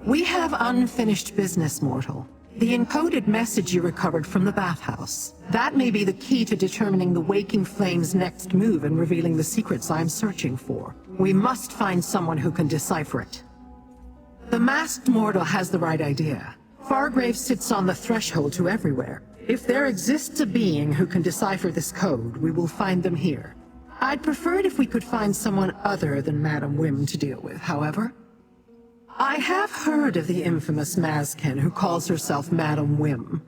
We have unfinished business, mortal. The encoded message you recovered from the bathhouse. That may be the key to determining the Waking Flame's next move and revealing the secrets I'm searching for. We must find someone who can decipher it. The masked mortal has the right idea. Fargrave sits on the threshold to everywhere. If there exists a being who can decipher this code, we will find them here. I'd prefer it if we could find someone other than Madam Wim to deal with, however. I have heard of the infamous Mazken who calls herself Madam Wim.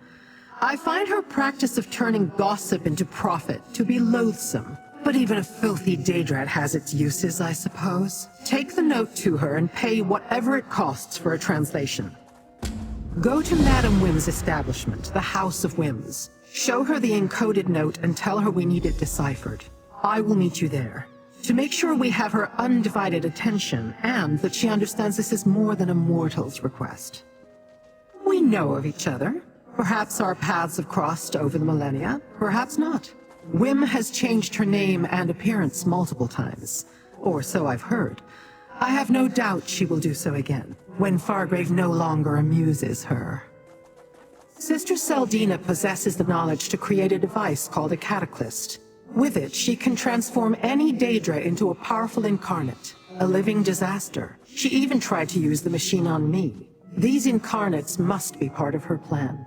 I find her practice of turning gossip into profit to be loathsome. But even a filthy Daedrat has its uses, I suppose. Take the note to her and pay whatever it costs for a translation. Go to Madam Wim's establishment, the House of Wims. Show her the encoded note and tell her we need it deciphered. I will meet you there. To make sure we have her undivided attention, and that she understands this is more than a mortal's request. We know of each other. Perhaps our paths have crossed over the millennia, perhaps not. Wim has changed her name and appearance multiple times, or so I've heard. I have no doubt she will do so again, when Fargrave no longer amuses her. Sister Seldina possesses the knowledge to create a device called a cataclysm. With it, she can transform any Daedra into a powerful incarnate, a living disaster. She even tried to use the machine on me. These incarnates must be part of her plan.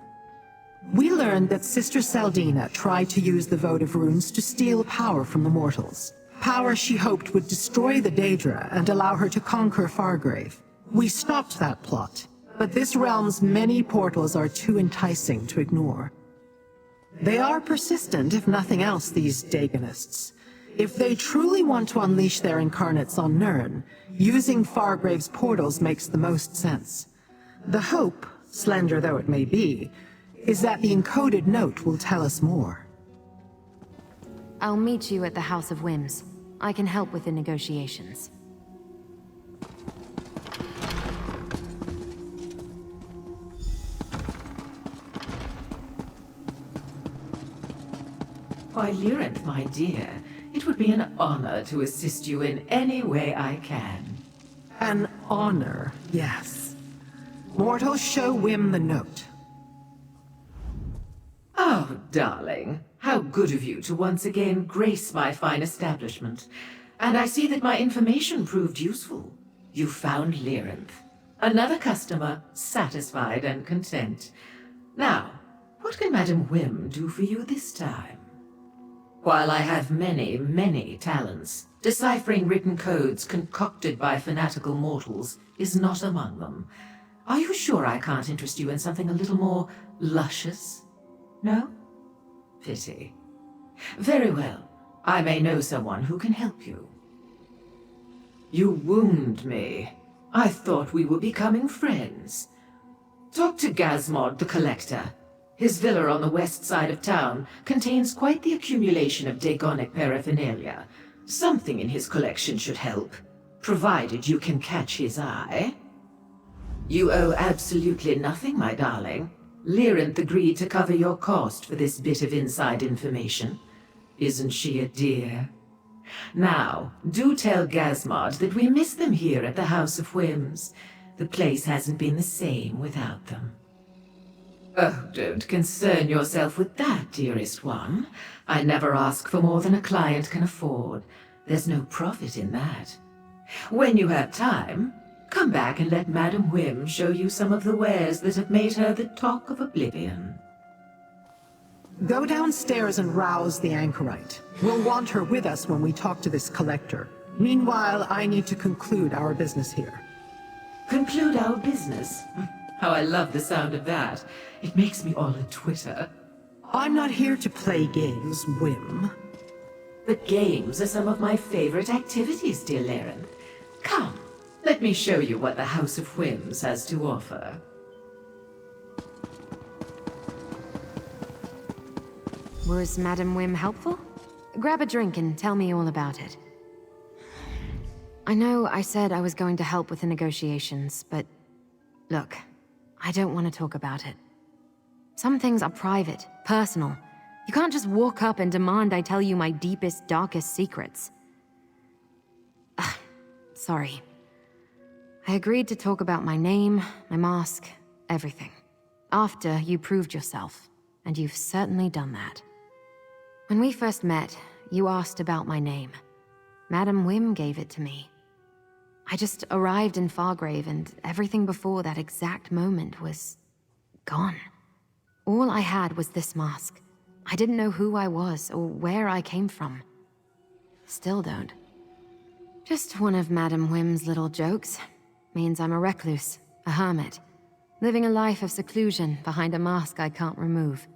We learned that Sister Seldina tried to use the votive runes to steal power from the mortals. Power she hoped would destroy the Daedra and allow her to conquer Fargrave. We stopped that plot, but this realm's many portals are too enticing to ignore. They are persistent, if nothing else, these Daganists. If they truly want to unleash their incarnates on Nirn, using Fargrave's portals makes the most sense. The hope, slender though it may be, is that the encoded note will tell us more. I'll meet you at the House of Wims. I can help with the negotiations. Why, Lyrinth, my dear, it would be an honor to assist you in any way I can. An honor, yes. Mortals, show Wim the note. Oh, darling, how good of you to once again grace my fine establishment. And I see that my information proved useful. You found Lyrinth. Another customer, satisfied and content. Now, what can Madam Wim do for you this time? While I have many, many talents, deciphering written codes concocted by fanatical mortals is not among them. Are you sure I can't interest you in something a little more luscious? No? Pity. Very well. I may know someone who can help you. You wound me. I thought we were becoming friends. Talk to Gazmod the Collector. His villa on the west side of town contains quite the accumulation of Daegonic paraphernalia. Something in his collection should help, provided you can catch his eye. You owe absolutely nothing, my darling. Lyrinth agreed to cover your cost for this bit of inside information. Isn't she a dear? Now, do tell Gazmod that we miss them here at the House of Wims. The place hasn't been the same without them. Oh, don't concern yourself with that, dearest one. I never ask for more than a client can afford. There's no profit in that. When you have time, come back and let Madam Wim show you some of the wares that have made her the talk of Oblivion. Go downstairs and rouse the anchorite. We'll want her with us when we talk to this collector. Meanwhile, I need to conclude our business here. Conclude our business? How I love the sound of that. It makes me all a twitter. I'm not here to play games, Wim. But games are some of my favorite activities, dear Lyrinth. Come, let me show you what the House of Wims has to offer. Was Madam Wim helpful? Grab a drink and tell me all about it. I know I said I was going to help with the negotiations, but look, I don't want to talk about it. Some things are private, personal. You can't just walk up and demand I tell you my deepest, darkest secrets. Sorry. I agreed to talk about my name, my mask, everything. After you proved yourself, and you've certainly done that. When we first met, you asked about my name. Madam Wim gave it to me. I just arrived in Fargrave, and everything before that exact moment was gone. All I had was this mask. I didn't know who I was or where I came from. Still don't. Just one of Madam Wim's little jokes. Means I'm a recluse, a hermit, living a life of seclusion behind a mask I can't remove.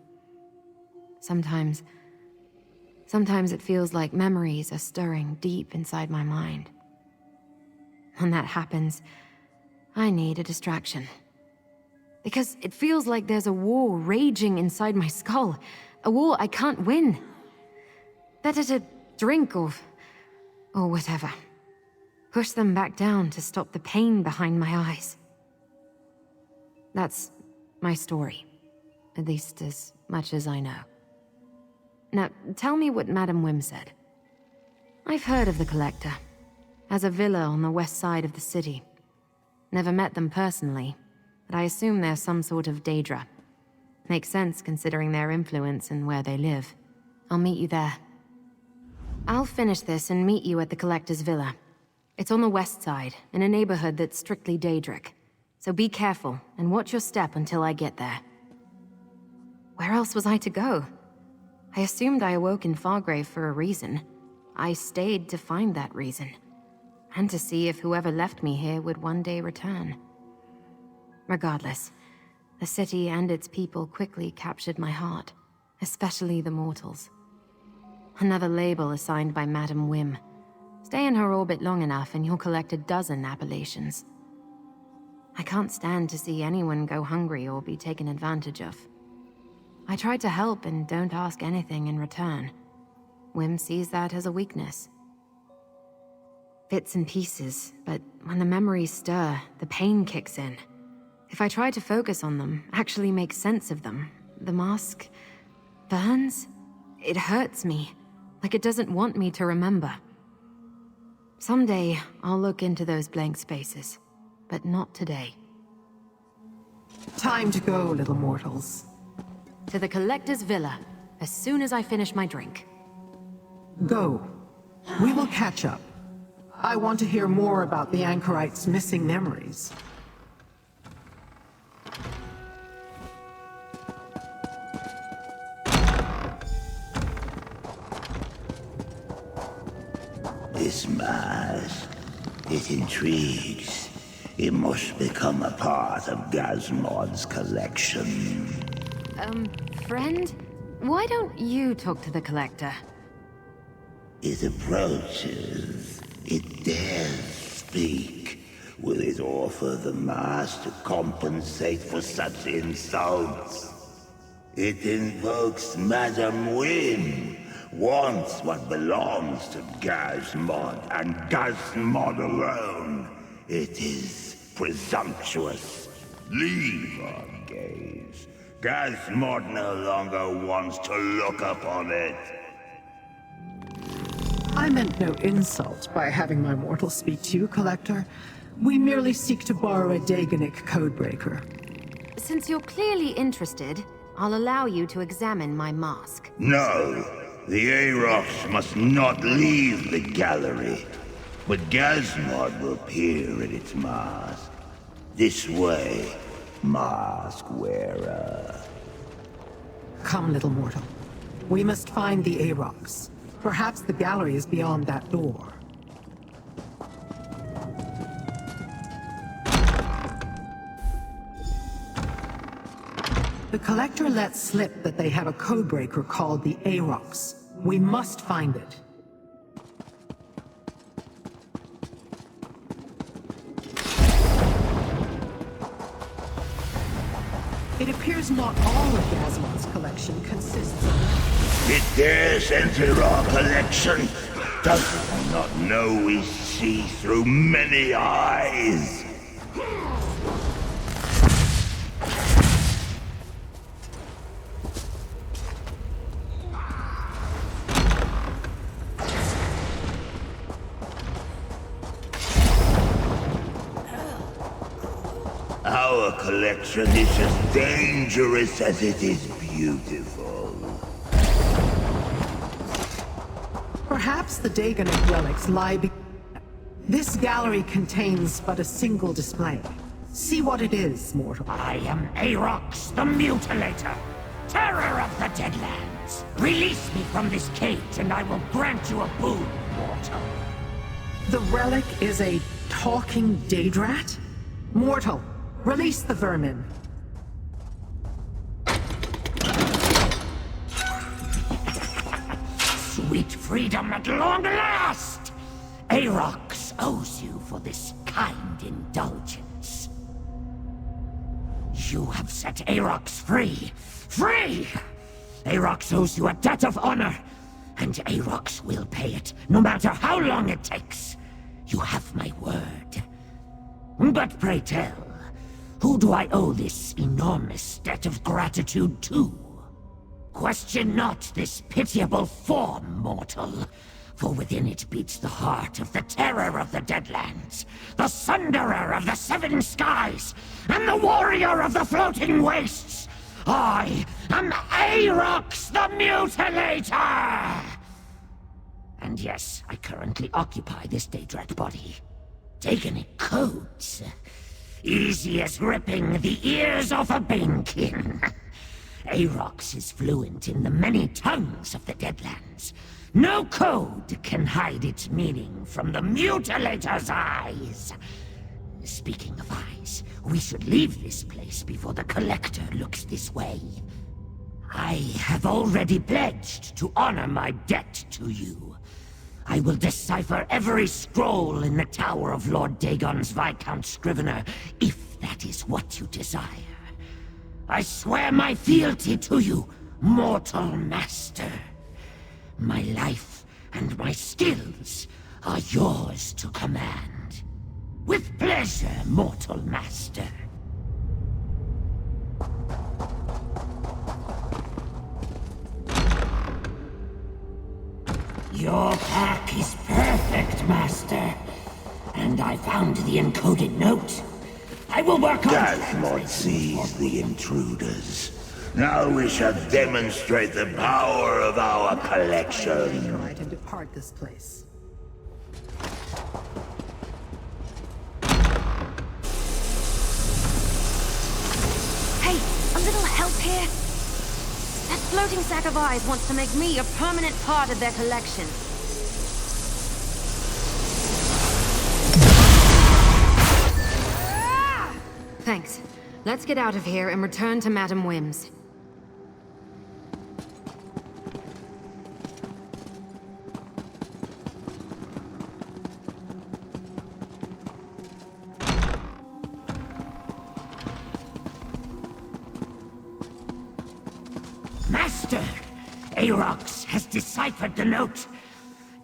Sometimes it feels like memories are stirring deep inside my mind. When that happens, I need a distraction. Because it feels like there's a war raging inside my skull. A war I can't win. Better to drink or whatever. Push them back down to stop the pain behind my eyes. That's my story. At least as much as I know. Now, tell me what Madam Wim said. I've heard of the Collector. Has a villa on the west side of the city. Never met them personally, but I assume they're some sort of Daedra. Makes sense considering their influence and where they live. I'll meet you there. I'll finish this and meet you at the Collector's villa. It's on the west side, in a neighborhood that's strictly Daedric. So be careful, and watch your step until I get there. Where else was I to go? I assumed I awoke in Fargrave for a reason. I stayed to find that reason. And to see if whoever left me here would one day return. Regardless, the city and its people quickly captured my heart, especially the mortals. Another label assigned by Madam Wim. Stay in her orbit long enough and you'll collect a dozen appellations. I can't stand to see anyone go hungry or be taken advantage of. I try to help and don't ask anything in return. Wim sees that as a weakness. Bits and pieces, but when the memories stir, the pain kicks in. If I try to focus on them, actually make sense of them, the mask burns? It hurts me, like it doesn't want me to remember. Someday, I'll look into those blank spaces, but not today. Time to go, little mortals. To the Collector's villa, as soon as I finish my drink. Go. We will catch up. I want to hear more about the Anchorite's missing memories. This mask, it intrigues. It must become a part of Gazmod's collection. Friend? Why don't you talk to the Collector? It approaches. It dares speak. Will it offer the mask to compensate for such insults? It invokes Madam Wim. Wants what belongs to Gazmod and Gazmod alone. It is presumptuous. Leave our gaze. Gazmod no longer wants to look upon it. I meant no insult by having my mortal speak to you, Collector. We merely seek to borrow a Daedric codebreaker. Since you're clearly interested, I'll allow you to examine my mask. No, the Arocs must not leave the gallery. But Gazmod will peer at its mask. This way, mask wearer. Come, little mortal. We must find the Arocs. Perhaps the gallery is beyond that door. The Collector let slip that they have a codebreaker called the Arocs. We must find it. It appears not all of Gazmod's collection consists of... It dares enter our collection. Does it not know we see through many eyes? Our collection is as dangerous as it is beautiful. Perhaps the Daedric relics lie This gallery contains but a single display. See what it is, mortal. I am Aarox the Mutilator, terror of the Deadlands. Release me from this cage and I will grant you a boon, mortal. The relic is a talking Daedrat? Mortal, release the vermin. Sweet freedom at long last! Aarox owes you for this kind indulgence. You have set Aarox free. Free! Aarox owes you a debt of honor, and Aarox will pay it, no matter how long it takes. You have my word. But pray tell, who do I owe this enormous debt of gratitude to? Question not this pitiable form, mortal, for within it beats the heart of the terror of the Deadlands, the sunderer of the seven skies, and the warrior of the floating wastes. I am Aarox the Mutilator! And yes, I currently occupy this Daedric body. Daedric codes. Easy as ripping the ears off a banekin. Aarox is fluent in the many tongues of the Deadlands. No code can hide its meaning from the Mutilator's eyes. Speaking of eyes, we should leave this place before the Collector looks this way. I have already pledged to honor my debt to you. I will decipher every scroll in the Tower of Lord Dagon's Viscount Scrivener, if that is what you desire. I swear my fealty to you, mortal master. My life and my skills are yours to command. With pleasure, mortal master. Your pack is perfect, master. And I found the encoded note. I will work on Desmond sees the intruders. Now we shall demonstrate the power of our collection. Right, and depart this place. Hey, a little help here? That floating sack of eyes wants to make me a permanent part of their collection. Thanks. Let's get out of here and return to Madam Wim's. Master! Aarox has deciphered the note.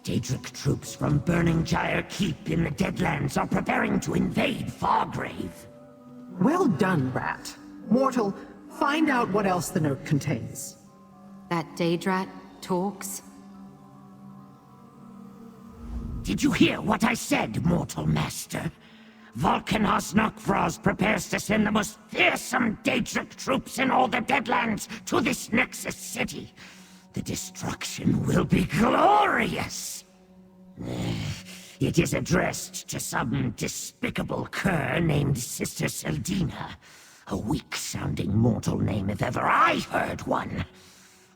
Daedric troops from Burning Gyre Keep in the Deadlands are preparing to invade Fargrave. Well done, Rat. Mortal, find out what else the note contains. That Daedrat talks? Did you hear what I said, mortal master? Volcanos Nokfrost prepares to send the most fearsome Daedric troops in all the Deadlands to this Nexus city. The destruction will be glorious. It is addressed to some despicable cur named Sister Seldina. A weak-sounding mortal name if ever I heard one.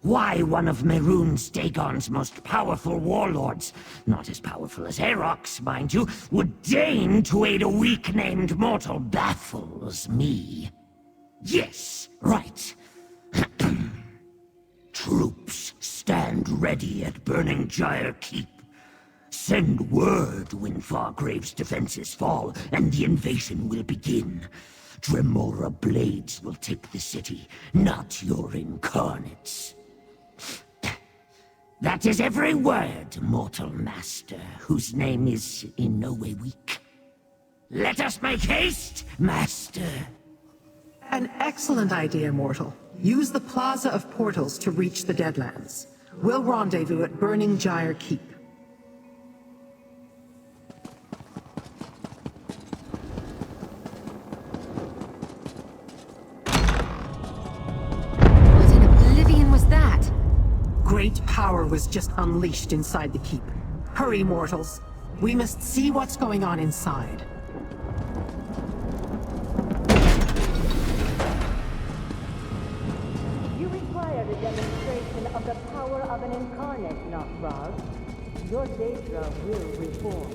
Why one of Mehrunes Dagon's most powerful warlords, not as powerful as Aarox, mind you, would deign to aid a weak-named mortal baffles me. Yes, right. Troops stand ready at Burning Gyre Keep. Send word when Fargrave's defenses fall, and the invasion will begin. Dremora blades will take the city, not your incarnates. That is every word, mortal master, whose name is in no way weak. Let us make haste, master. An excellent idea, Mortal. Use the Plaza of Portals to reach the Deadlands. We'll rendezvous at Burning Gyre Keep. great power was just unleashed inside the keep. Hurry, mortals. We must see what's going on inside. You required a demonstration of the power of an incarnate, not Raz. Your Daedra will reform.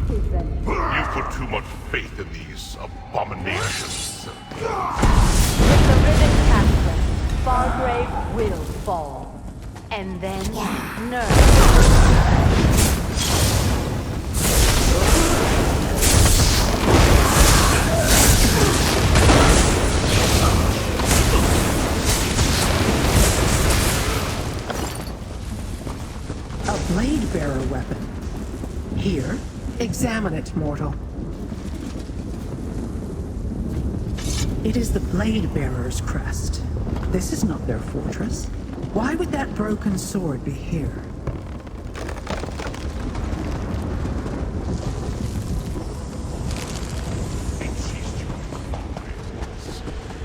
Eventually. You put too much faith in these abominations. With the riven castle, Fargrave will fall. And then, Nerve. A blade-bearer weapon. Here, examine it, mortal. It is the blade-bearer's crest. This is not their fortress. Why would that broken sword be here?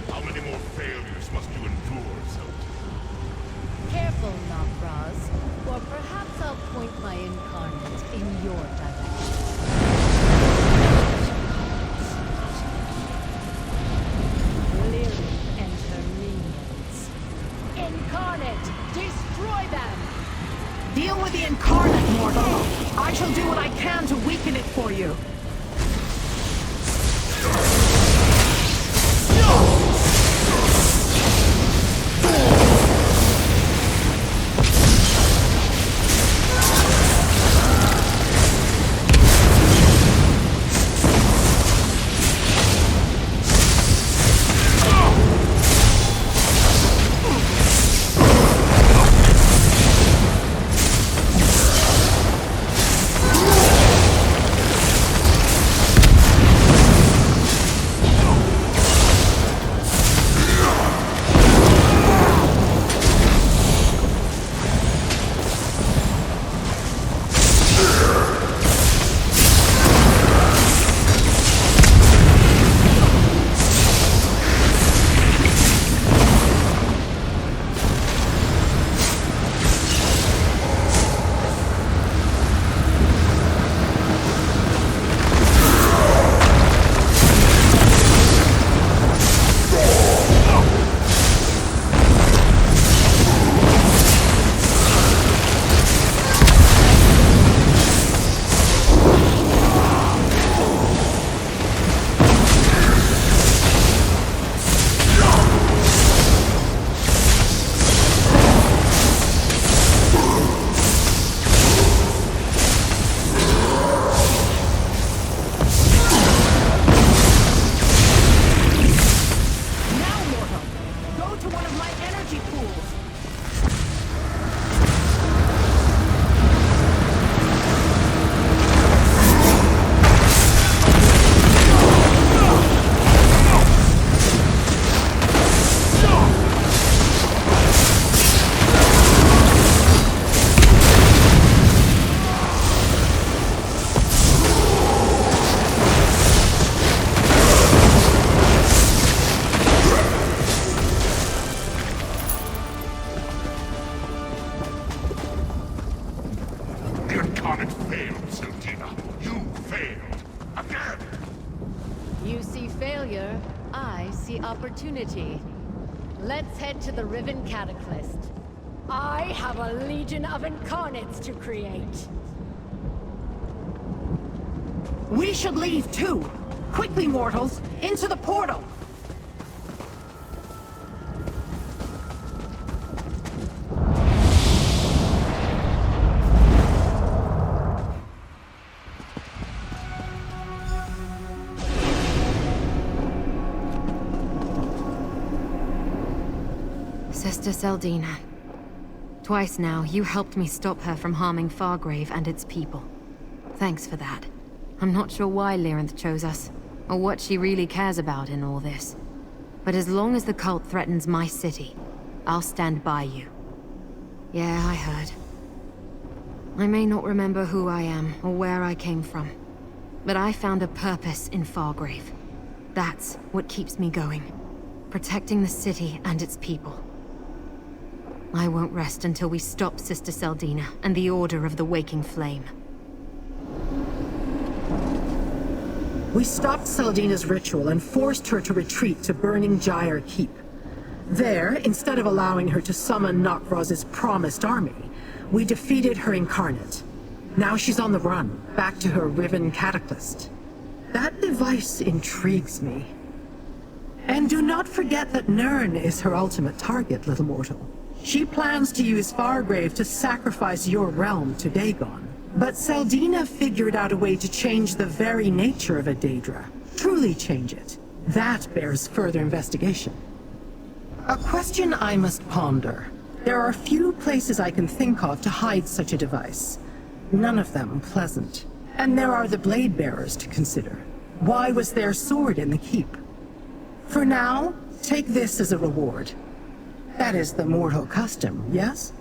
How many more failures must you endure, Zelda? Careful, Nafraz, or perhaps I'll point my incarnate in your direction. Lyric and her minions. Incarnate, destroy them! Deal with the Incarnate, mortal! I shall do what I can to weaken it for you. Opportunity. Let's head to the Riven Cataclysm. I have a legion of incarnates to create. We should leave too! Quickly, mortals! Into the portal! Sister Seldina. Twice now, you helped me stop her from harming Fargrave and its people. Thanks for that. I'm not sure why Lyrinth chose us, or what she really cares about in all this. But as long as the cult threatens my city, I'll stand by you. Yeah, I heard. I may not remember who I am, or where I came from, but I found a purpose in Fargrave. That's what keeps me going. Protecting the city and its people. I won't rest until we stop Sister Seldina and the Order of the Waking Flame. We stopped Seldina's ritual and forced her to retreat to Burning Gyre Keep. There, instead of allowing her to summon Nokraz's promised army, we defeated her Incarnate. Now she's on the run, back to her Riven Cataclysm. That device intrigues me. And do not forget that Nirn is her ultimate target, little mortal. She plans to use Fargrave to sacrifice your realm to Dagon. But Seldina figured out a way to change the very nature of a Daedra. Truly change it. That bears further investigation. A question I must ponder. There are few places I can think of to hide such a device. None of them pleasant. And there are the Blade Bearers to consider. Why was their sword in the keep? For now, take this as a reward. That is the mortal custom, yes?